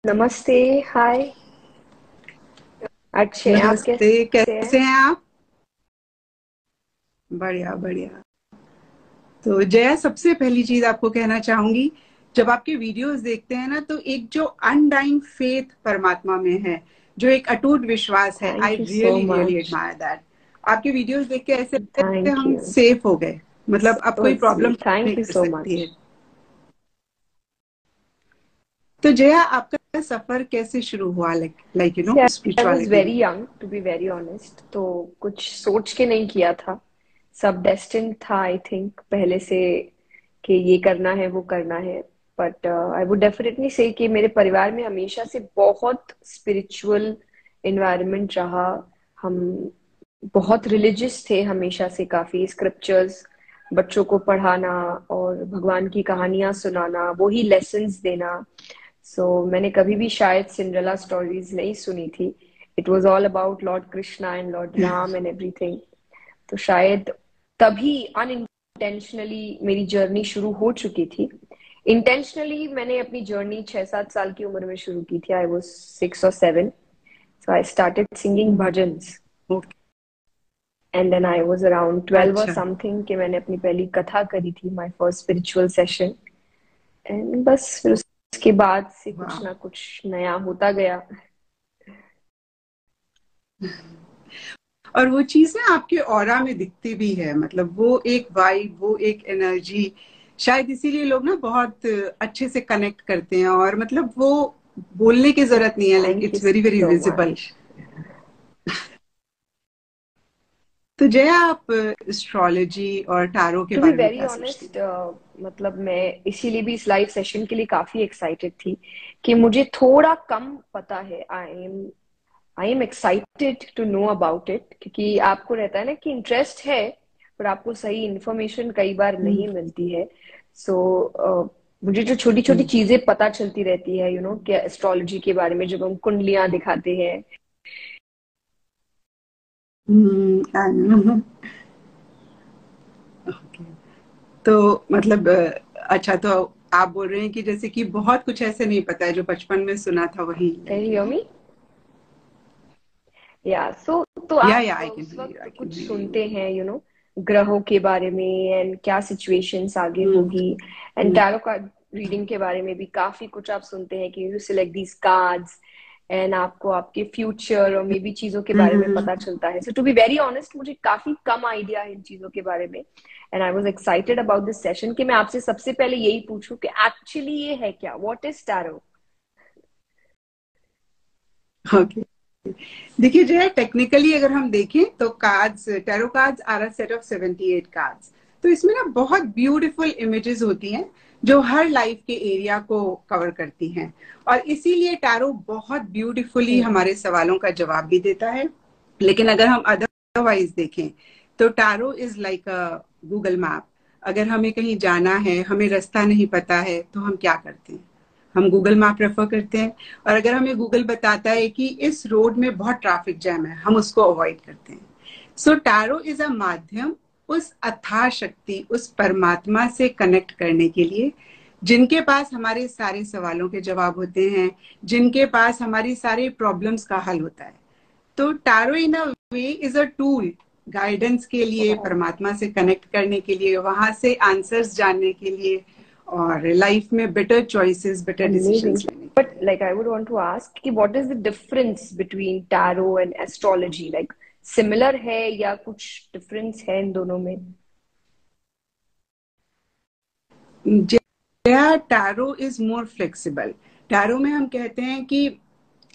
नमस्ते। हाय। अच्छे, आप नमस्ते। कैसे हैं? कैसे हैं आप? बढ़िया बढ़िया। तो जया, सबसे पहली चीज आपको कहना चाहूंगी, जब आपके वीडियोस देखते हैं ना, तो एक जो अनडाइंग फेथ परमात्मा में है, जो एक अटूट विश्वास है, आई thank you so really really much. Admire that. आपके वीडियोस देख के ऐसे लगता है जैसे थैंक हम यू। सेफ हो गए। मतलब अब सो कोई प्रॉब्लम स्वीट, नहीं थैंक यू कर सो सकती मच। है। तो जया, आपका सफर कैसे शुरू हुआ, like I was spirituality very में? Young to be very honest, तो कुछ सोच के नहीं किया था। सब डेस्टिन्ड था आई थिंक पहले से, कि ये करना है वो करना है। बट आई वुड डेफिनेटली से कि मेरे परिवार में हमेशा से बहुत स्पिरिचुअल एनवायरनमेंट रहा। हम बहुत रिलीजियस थे हमेशा से, काफी स्क्रिप्चर्स बच्चों को पढ़ाना और भगवान की कहानियां सुनाना, वही लेसन्स देना। मैंने कभी भी शायद सिंड्रेला स्टोरीज नहीं सुनी थी। It was all about Lord Krishna and Lord Ram and everything. तो शायद तभी अनइंटेंशनली मेरी जर्नी शुरू हो चुकी थी। इंटेंशनली मैंने अपनी जर्नी 6-7 साल की उम्र में शुरू की थी। I was 6 or 7। So I started singing bhajans. Okay. And then I was around 12 और अच्छा। समथिंग कि मैंने अपनी पहली कथा करी थी, my first spiritual session. And बस फिर उसके बाद से कुछ वाह। ना कुछ नया होता गया। और वो चीज ना आपके ऑरा में दिखती भी है, मतलब वो एक वाइब, वो एक एनर्जी। शायद इसीलिए लोग ना बहुत अच्छे से कनेक्ट करते हैं, और मतलब वो बोलने की जरूरत नहीं है, like thank you it's very very so visible. Much. तो जया, आप एस्ट्रोलॉजी और टैरो के टू बी बारे में वेरी क्या सोचती ऑनेस्ट, हैं? मतलब मैं इसीलिए भी इस लाइव सेशन के लिए काफी एक्साइटेड थी कि मुझे थोड़ा कम पता है। I am excited to know about it, क्योंकि आपको रहता है ना कि इंटरेस्ट है, पर आपको सही इंफॉर्मेशन कई बार हम्म, नहीं मिलती है। मुझे जो छोटी छोटी हम्म, चीजें पता चलती रहती है, कि एस्ट्रोलॉजी के बारे में जब हम कुंडलियां दिखाते हैं। I know. Okay. तो मतलब अच्छा, तो आप बोल रहे हैं कि जैसे कि बहुत कुछ ऐसे नहीं पता है, जो बचपन में सुना था वही, can you like hear me? या तो या आप आई कैन उस हियर यू, वक्त आई कैन कुछ हियर यू। सुनते हैं, ग्रहों के बारे में एंड क्या सिचुएशंस आगे हम्म, होगी। And hmm, tarot card reading के बारे में भी काफी कुछ आप सुनते हैं कि you select these cards and आपको आपके फ्यूचर और मे बी चीजों के बारे में हम्म, पता चलता है। सो टू बी वेरी ऑनेस्ट, मुझे काफी कम आइडिया है इन चीजों के बारे में। And I was excited about this session कि मैं आपसे सबसे पहले यही पूछूं कि एक्चुअली ये है क्या, व्हाट इज टैरो? ओके। देखिए जो है, टेक्निकली अगर हम देखें तो cards, tarot cards are a set of 78 cards. तो इसमें ना बहुत ब्यूटीफुल इमेजेस होती हैं, जो हर लाइफ के एरिया को कवर करती हैं। और इसीलिए टैरो बहुत ब्यूटीफुली हम्म। हमारे सवालों का जवाब भी देता है। लेकिन अगर हम अदरवाइज देखें, तो tarot is like a Google map. अगर हमें कहीं जाना है, हमें रास्ता नहीं पता है, तो हम क्या करते हैं? हम गूगल मैप रेफर करते हैं। और अगर हमें गूगल बताता है कि इस रोड में बहुत ट्रैफिक जैम है, हम उसको अवॉइड करते हैं। सो टैरो इज अ माध्यम उस अथाह शक्ति, उस परमात्मा से कनेक्ट करने के लिए, जिनके पास हमारे सारे सवालों के जवाब होते हैं, जिनके पास हमारी सारी प्रॉब्लम्स का हल होता है। तो tarot in a way is a tool, guidance के लिए, परमात्मा से कनेक्ट करने के लिए, वहां से आंसर्स जानने के लिए, और लाइफ में better choices, better Amazing. Decisions लेने के But लिए। like I would want to ask कि what is the difference between tarot and astrology? Like similar है या कुछ difference है इन दोनों में? Tarot is more flexible. Tarot में हम कहते हैं कि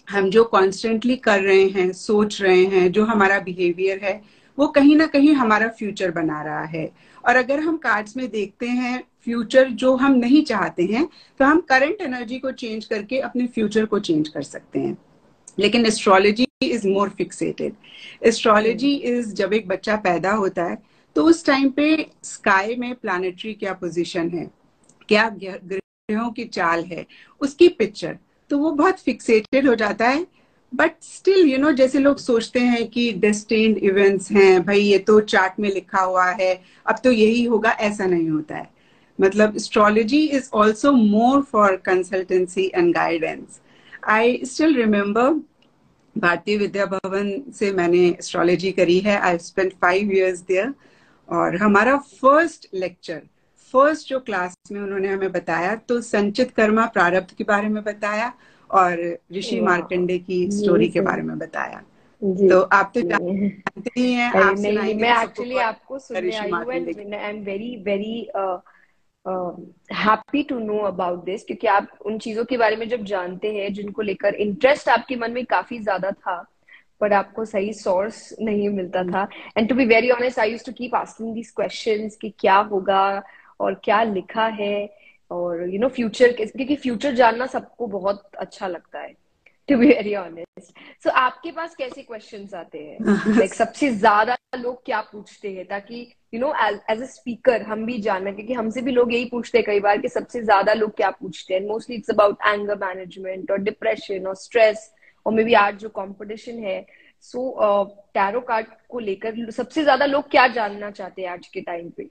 हम जो कॉन्स्टेंटली कर रहे हैं, सोच रहे हैं, जो हमारा बिहेवियर है, वो कहीं ना कहीं हमारा फ्यूचर बना रहा है। और अगर हम कार्ड्स में देखते हैं फ्यूचर जो हम नहीं चाहते हैं, तो हम करंट एनर्जी को चेंज करके अपने फ्यूचर को चेंज कर सकते हैं। लेकिन astrology is more fixated. Hmm. Astrology is जब एक बच्चा पैदा होता है, तो उस टाइम पे स्काई में प्लानिटरी क्या पोजीशन है, क्या ग्रहों की चाल है, उसकी पिक्चर, तो वो बहुत फिक्सेटेड हो जाता है। बट स्टिल जैसे लोग सोचते हैं कि डेस्टिन्ड इवेंट्स हैं, भाई ये तो चार्ट में लिखा हुआ है, अब तो यही होगा, ऐसा नहीं होता है। मतलब astrology is also more for consultancy and guidance. I still remember Bharatiya Vidya Bhavan से मैंने एस्ट्रोलॉजी करी है। I spent 5 years there. और हमारा फर्स्ट जो क्लास में उन्होंने हमें बताया तो संचित कर्मा प्रारब्ध के बारे में बताया और ऋषि वाह, मार्कंडे की ये स्टोरी के सही। बारे में बताया। जी। तो आप तो नहीं, जानते ही हैं, अरे आप नहीं नहीं, सुनाएंगे मैं तो सबको एक्चुअली आपको बहुत सुनने ऋषि आई हूँ Markande and I am very very happy to know about this, क्योंकि आप उन चीजों के बारे में जब जानते हैं जिनको लेकर इंटरेस्ट आपके मन में काफी ज्यादा था, पर आपको सही सोर्स नहीं मिलता की। था। And to be very honest, I used to keep asking these questions कि क्या होगा और क्या लिखा है, और फ्यूचर, क्योंकि फ्यूचर जानना सबको बहुत अच्छा लगता है, टू बी वेरी ऑनेस्ट। सो आपके पास कैसे क्वेश्चंस आते हैं? लाइक सबसे ज्यादा लोग क्या पूछते हैं, ताकि एज अ स्पीकर हम भी जाना, क्योंकि हमसे भी लोग यही पूछते हैं कई बार कि सबसे ज्यादा लोग क्या पूछते हैं। Mostly it's about anger management और डिप्रेशन और स्ट्रेस, और मे बी आज जो कंपटीशन है। सो टैरो कार्ड को लेकर सबसे ज्यादा लोग क्या जानना चाहते हैं आज के टाइम पे?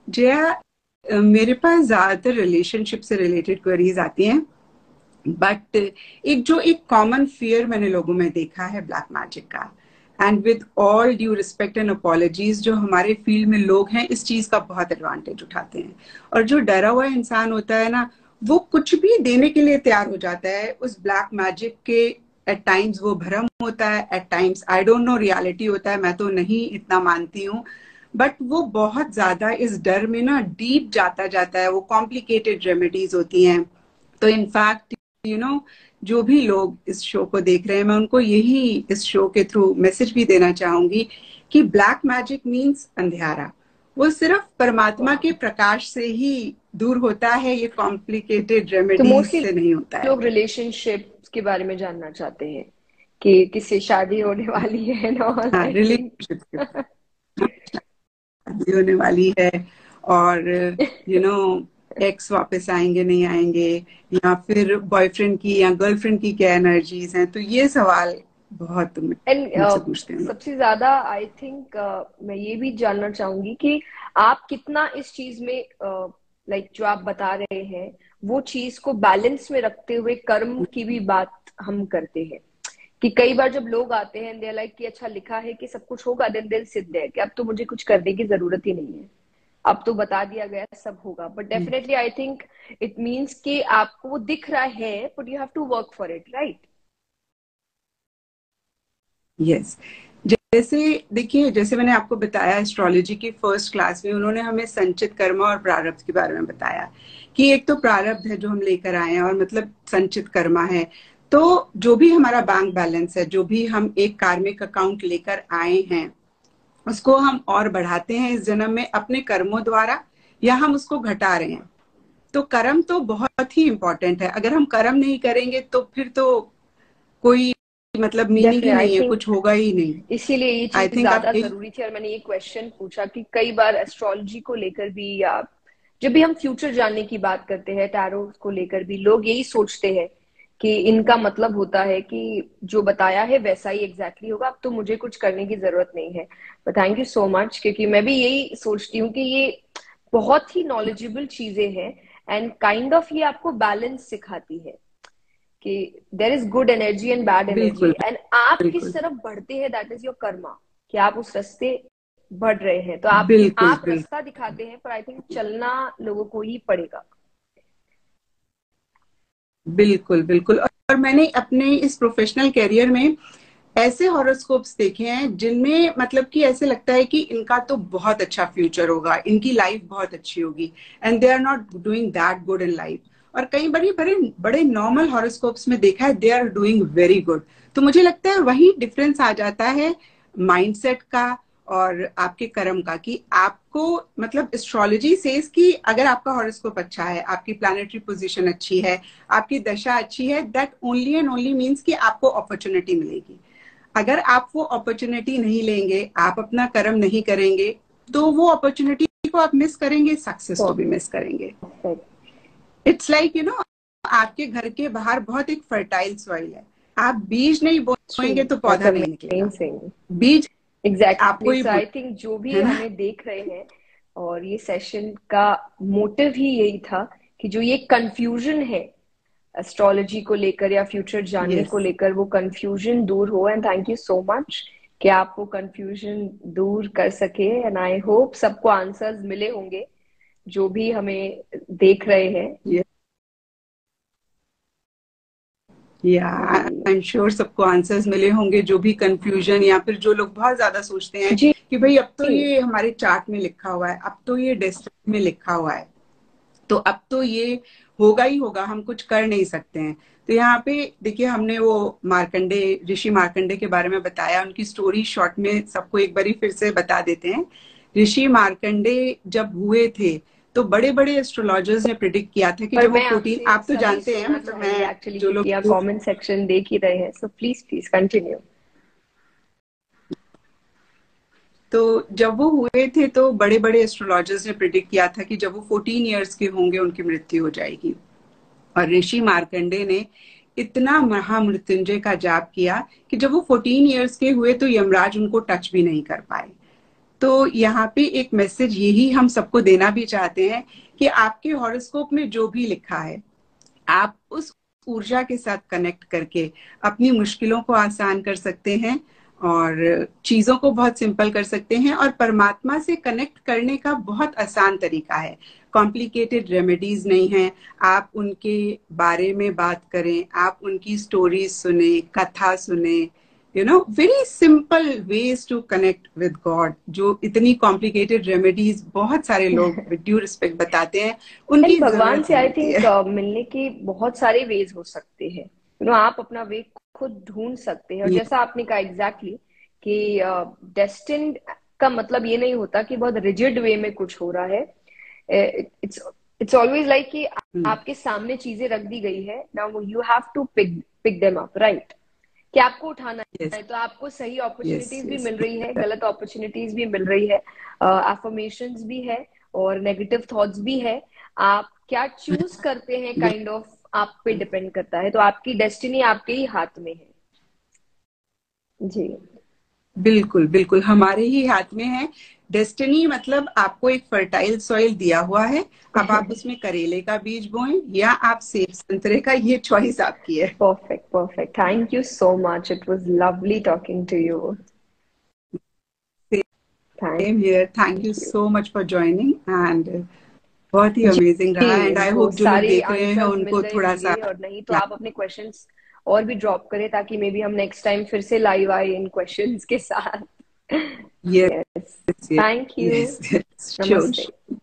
जया, मेरे पास ज्यादातर रिलेशनशिप से रिलेटेड क्वेरीज आती हैं। बट एक कॉमन फियर मैंने लोगों में देखा है ब्लैक मैजिक का। And with all due respect and apologies, जो हमारे फील्ड में लोग हैं इस चीज का बहुत एडवांटेज उठाते हैं। और जो डरा हुआ इंसान होता है ना, वो कुछ भी देने के लिए तैयार हो जाता है उस ब्लैक मैजिक के। एट टाइम्स वो भ्रम होता है, at times I don't know reality होता है, मैं तो नहीं इतना मानती हूँ। बट वो बहुत ज्यादा इस डर में ना डीप जाता जाता है, वो कॉम्प्लिकेटेड रेमेडीज होती हैं। तो इनफैक्ट जो भी लोग इस शो को देख रहे हैं, मैं उनको यही इस शो के थ्रू मैसेज भी देना चाहूंगी कि ब्लैक मैजिक मीन्स अंधेरा। वो सिर्फ परमात्मा के प्रकाश से ही दूर होता है, ये कॉम्प्लिकेटेड तो रेमेडीज मोस्टली से नहीं होता है। लोग रिलेशनशिप के बारे में जानना चाहते हैं कि किससे शादी होने वाली है एंड ऑल, हाँ, आई थिंक। रिलेशनशिप शादी होने वाली है, और यू नो एक्स वापस आएंगे नहीं आएंगे, या फिर बॉयफ्रेंड की या गर्लफ्रेंड की क्या एनर्जीज हैं, तो ये सवाल बहुत एंड मुझसे पूछते हैं लोग। सबसे ज्यादा आई थिंक मैं ये भी जानना चाहूंगी कि आप कितना इस चीज में, लाइक जो आप बता रहे हैं, वो चीज को बैलेंस में रखते हुए कर्म की भी बात हम करते हैं। कि कई बार जब लोग आते हैं दे लाइक कि अच्छा लिखा है कि सब कुछ होगा, दिन दिन सिद्ध है कि अब तो मुझे कुछ करने की जरूरत ही नहीं है, अब तो बता दिया गया सब होगा। But definitely I think it means कि आपको वो दिख रहा है, but you have to work for it, right? Yes, जैसे देखिए, जैसे मैंने आपको बताया, एस्ट्रोलॉजी की फर्स्ट क्लास में उन्होंने हमें संचित कर्म और प्रारब्ध के बारे में बताया कि एक तो प्रारब्ध है जो हम लेकर आए हैं, और मतलब संचित कर्मा है। तो जो भी हमारा बैंक बैलेंस है, जो भी हम एक कार्मिक अकाउंट लेकर आए हैं, उसको हम और बढ़ाते हैं इस जन्म में अपने कर्मों द्वारा, या हम उसको घटा रहे हैं। तो कर्म तो बहुत ही इंपॉर्टेंट है। अगर हम कर्म नहीं करेंगे तो फिर तो कोई मतलब मीनिंग ही डेफिनेटली आई नहीं है, कुछ थिंक होगा ही नहीं। इसीलिए ये आई चीज थिंक आप ज्यादा जरूरी थी, और मैंने ये क्वेश्चन पूछा कि कई बार एस्ट्रोलॉजी को लेकर भी, या जब भी हम फ्यूचर जानने की बात करते हैं टैरो को लेकर भी, लोग यही सोचते हैं कि इनका मतलब होता है कि जो बताया है वैसा ही एग्जैक्टली होगा, अब तो मुझे कुछ करने की जरूरत नहीं है। But thank you so much, क्योंकि मैं भी यही सोचती हूँ कि ये बहुत ही नॉलेजेबल चीजें हैं, एंड काइंड ऑफ ये आपको बैलेंस सिखाती है कि there is good energy and bad energy, बिल्कुल एंड आप किस बिल्कुल तरफ बढ़ते हैं, दैट इज योर कर्मा, कि आप उस रास्ते बढ़ रहे हैं। तो आप बिल्कुल आप बिल्कुल रास्ता दिखाते हैं, पर आई थिंक चलना लोगों को ही पड़ेगा। बिल्कुल बिल्कुल। और मैंने अपने इस प्रोफेशनल करियर में ऐसे हॉरोस्कोप्स देखे हैं जिनमें मतलब कि ऐसे लगता है कि इनका तो बहुत अच्छा फ्यूचर होगा, इनकी लाइफ बहुत अच्छी होगी, and they are not doing that good in life. और कई बड़े बड़े बड़े नॉर्मल हॉरोस्कोप्स में देखा है they are doing very good. तो मुझे लगता है वही डिफरेंस आ जाता है माइंडसेट का और आपके कर्म का, कि आपको मतलब एस्ट्रोलॉजी सेज कि अगर आपका हॉरोस्कोप अच्छा है, आपकी प्लैनेटरी पोजीशन अच्छी है, आपकी दशा अच्छी है, that only and only means कि आपको अपॉर्चुनिटी मिलेगी। अगर आप वो अपॉर्चुनिटी नहीं लेंगे, आप अपना कर्म नहीं करेंगे, तो वो अपॉर्चुनिटी को आप मिस करेंगे, सक्सेस को भी मिस करेंगे। परफेक्ट। इट्स लाइक आपके घर के बाहर बहुत एक फर्टाइल सॉइल है, आप बीज नहीं ट्रू, बोएंगे तो दैट्स पौधा नहीं निकलेगा। अमेजिंग। बीज आपको एग्जैक्टली, ही सो बोना आई थिंक जो भी है ना। हमें देख रहे हैं, और ये सेशन का मोटिव ही यही था कि जो ये कंफ्यूजन है एस्ट्रोलॉजी को लेकर या फ्यूचर जानने यस को लेकर, वो कंफ्यूजन दूर हो। And thank you so much कि आप वो कंफ्यूजन दूर कर सके। एंड आई होप सबको आंसर्स मिले होंगे जो भी हमें देख रहे हैं। या जी आई एम श्योर सबको आंसर्स मिले होंगे, जो भी कंफ्यूजन या फिर जो लोग बहुत ज्यादा सोचते हैं जी कि भाई अब तो जी। ये हमारे चार्ट में लिखा हुआ है, अब तो ये डेस्टिनी में लिखा हुआ है, तो अब तो ये होगा ही होगा, हम कुछ कर नहीं सकते हैं। तो यहाँ पे देखिए, हमने वो मार्कंडे, ऋषि मार्कंडे के बारे में बताया, उनकी स्टोरी शॉर्ट में सबको एक बारी फिर से बता देते हैं। ऋषि मार्कंडे जब हुए थे तो बड़े बड़े एस्ट्रोलॉजर्स ने प्रिडिक्ट किया था कि पर जब वो मैं 14, आपसे आप तो सही जानते हैं, सुनना मतलब चाहेंगे मैं, एक्चुअली, जो क्योंकि आप लोग, कमेंट सेक्शन देख ही रहे हैं। So please please continue. तो जब वो हुए थे तो बड़े बड़े एस्ट्रोलॉजर्स ने प्रिडिक्ट किया था कि जब वो 14 ईयर्स के होंगे उनकी मृत्यु हो जाएगी। और ऋषि मार्कंडे ने इतना महामृत्युंजय का जाप किया कि जब वो 14 ईयर्स के हुए तो यमराज उनको टच भी नहीं कर पाए। तो यहाँ पे एक मैसेज यही हम सबको देना भी चाहते हैं कि आपके हॉरोस्कोप में जो भी लिखा है, आप उस ऊर्जा के साथ कनेक्ट करके अपनी मुश्किलों को आसान कर सकते हैं और चीजों को बहुत सिंपल कर सकते हैं। और परमात्मा से कनेक्ट करने का बहुत आसान तरीका है, कॉम्प्लिकेटेड रेमेडीज नहीं है। आप उनके बारे में बात करें, आप उनकी स्टोरीज सुने, कथा सुने, very simple ways to connect with God. जो इतनी कॉम्प्लिकेटेड रेमेडीज बहुत सारे लोग विद ड्यू रिस्पेक्ट बताते हैं, एंड उनकी भगवान जरूरत से नहीं आई होती थिंक है। मिलने के बहुत सारे वेज हो सकते हैं। आप अपना वे खुद ढूंढ सकते हैं। और जैसा आपने कहा एग्जैक्टली कि डेस्टिन्ड का मतलब ये नहीं होता कि बहुत रिजिड वे में कुछ हो रहा है। इट्स इट्स ऑलवेज लाइक कि आपके सामने चीजें रख दी गई है, now you have to pick pick them up, right? कि आपको उठाना यस है। तो आपको सही यस अपॉर्चुनिटीज भी यस। मिल रही है, गलत अपॉर्चुनिटीज भी मिल रही है, अफर्मेशंस भी है और नेगेटिव थॉट्स भी है। आप क्या चूज करते हैं काइंड ऑफ आप पे डिपेंड करता है। तो आपकी डेस्टिनी आपके ही हाथ में है। जी बिल्कुल बिल्कुल, हमारे ही हाथ में है। डेस्टिनी मतलब आपको एक फर्टाइल सॉइल दिया हुआ है, अब आप उसमें करेले का बीज बोएं या आप सेब संतरे का, ये चॉइस आपकी है। Perfect perfect. Thank you so much, it was lovely talking to you. Thank same here, thank you you. So much for joining and बहुत ही अमेजिंग रहा। जी, एंड आई तो होप जो लोग सारे देख रहे हैं आंसर्स मिल उनको गए थोड़ा सा, होंगे, और नहीं तो आप अपने क्वेश्चंस और भी ड्रॉप करें ताकि मे बी हम नेक्स्ट टाइम फिर से लाइव आए इन क्वेश्चंस के साथ। Yes yes, yes thank you. Yes, sure. नमस्ते।